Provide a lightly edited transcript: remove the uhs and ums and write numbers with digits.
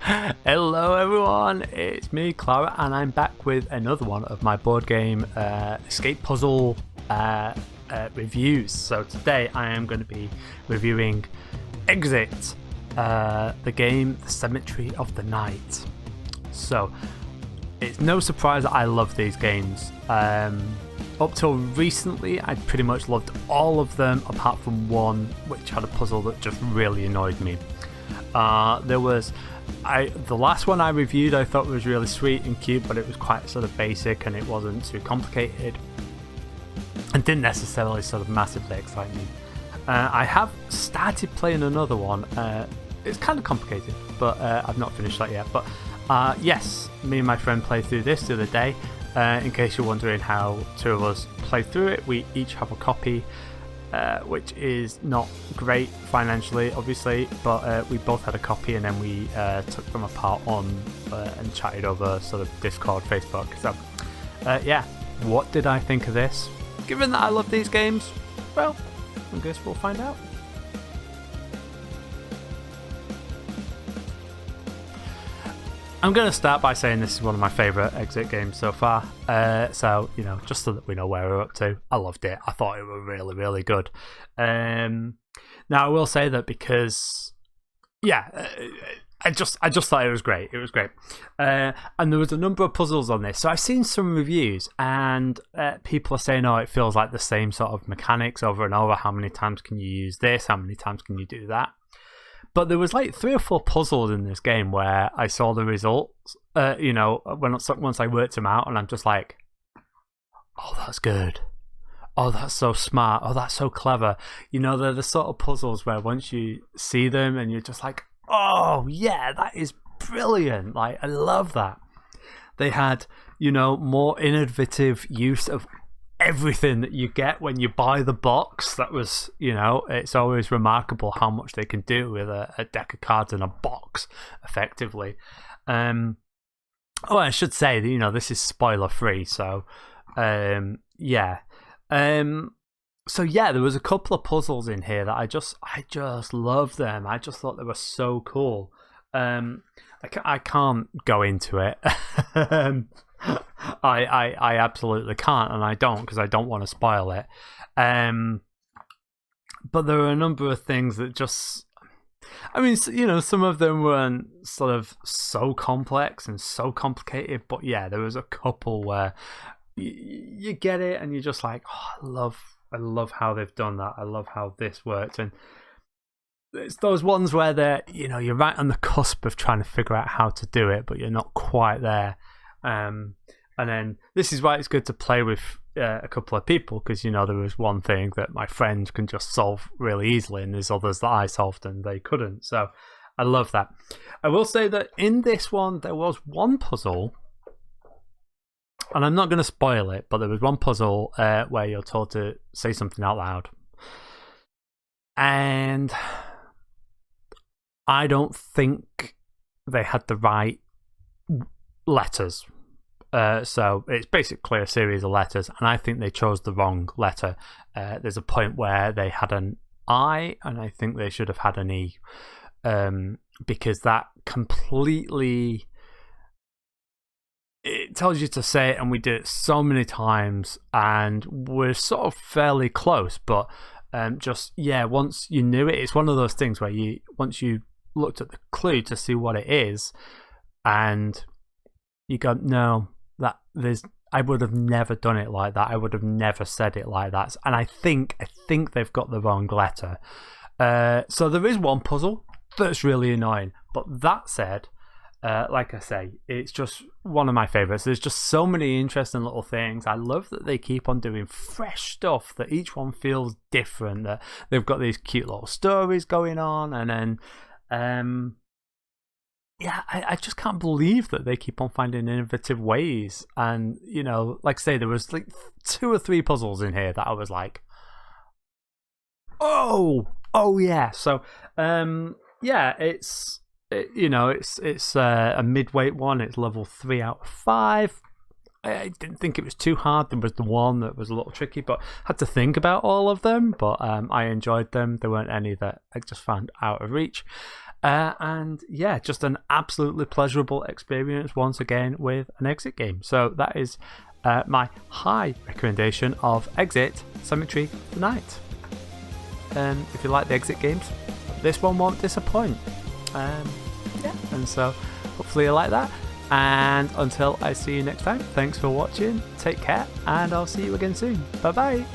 Hello everyone, it's me Clara and I'm back with another one of my board game escape puzzle reviews. So today I am going to be reviewing Exit, the game The Cemetery of the Night. So it's no surprise that I love these games. Up till recently I'd pretty much loved all of them apart from one which had a puzzle that just really annoyed me. The last one I reviewed I thought was really sweet and cute, but it was quite sort of basic and it wasn't too complicated and didn't necessarily sort of massively excite me. I have started playing another one. It's kind of complicated, but I've not finished that yet. But yes, me and my friend played through this the other day. In case you're wondering how two of us played through it, we each have a copy. Which is not great financially, obviously, but we both had a copy and then we took them apart on and chatted over sort of Discord, Facebook. So, yeah, what did I think of this? Given that I love these games, well, I guess we'll find out. I'm going to start by saying this is one of my favourite Exit games so far. So, you know, just so that we know where we're up to. I loved it. I thought it was really, really good. Now, I will say that because, yeah, I just thought it was great. It was great. And there was a number of puzzles on this. So I've seen some reviews and people are saying, oh, it feels like the same sort of mechanics over and over. How many times can you use this? How many times can you do that? But there was like 3 or 4 puzzles in this game where I saw the results, you know, once I worked them out, and I'm just like, oh, that's good. Oh, that's so smart. Oh, that's so clever. You know, they're the sort of puzzles where once you see them and you're just like, oh, yeah, that is brilliant. Like, I love that. They had, you know, more innovative use of everything that you get when you buy the box. That was, you know, it's always remarkable how much they can do with a deck of cards in a box, effectively. Oh, I should say that, you know, this is spoiler free, so yeah. So yeah, there was a couple of puzzles in here that I just love them. I just thought they were so cool. I can't go into it. I absolutely can't, and I don't, because I don't want to spoil it. But there are a number of things that just, I mean, you know, some of them weren't sort of so complex and so complicated, but yeah, there was a couple where you get it and you're just like, oh, I love how they've done that. I love how this worked. And it's those ones where they're, you know, you're right on the cusp of trying to figure out how to do it, but you're not quite there. And then this is why it's good to play with a couple of people, because, you know, there was one thing that my friend can just solve really easily, and there's others that I solved and they couldn't. So I love that. I will say that in this one, there was one puzzle, and I'm not going to spoil it, but there was one puzzle where you're told to say something out loud. And I don't think they had the right letters. So it's basically a series of letters, and I think they chose the wrong letter. There's a point where they had an I, and I think they should have had an E, because that completely, it tells you to say it, and we did it so many times, and we're sort of fairly close, but just, yeah, once you knew it, it's one of those things where once you looked at the clue to see what it is, and you go, no, I would have never done it like that. I would have never said it like that. And I think they've got the wrong letter. So there is one puzzle that's really annoying. But that said, like I say, it's just one of my favourites. There's just so many interesting little things. I love that they keep on doing fresh stuff, that each one feels different, that they've got these cute little stories going on, and then yeah, I just can't believe that they keep on finding innovative ways. And, you know, like I say, there was like 2 or 3 puzzles in here that I was like, oh yeah. So yeah, it's a midweight one. It's level 3 out of 5. I didn't think it was too hard. There was the one that was a little tricky, but had to think about all of them. But I enjoyed them. There weren't any that I just found out of reach. And yeah, just an absolutely pleasurable experience once again with an Exit game. So that is my high recommendation of Exit Cemetery of the Night. If you like the Exit games, this one won't disappoint. And so hopefully you like that. And until I see you next time, thanks for watching, take care, and I'll see you again soon. Bye bye.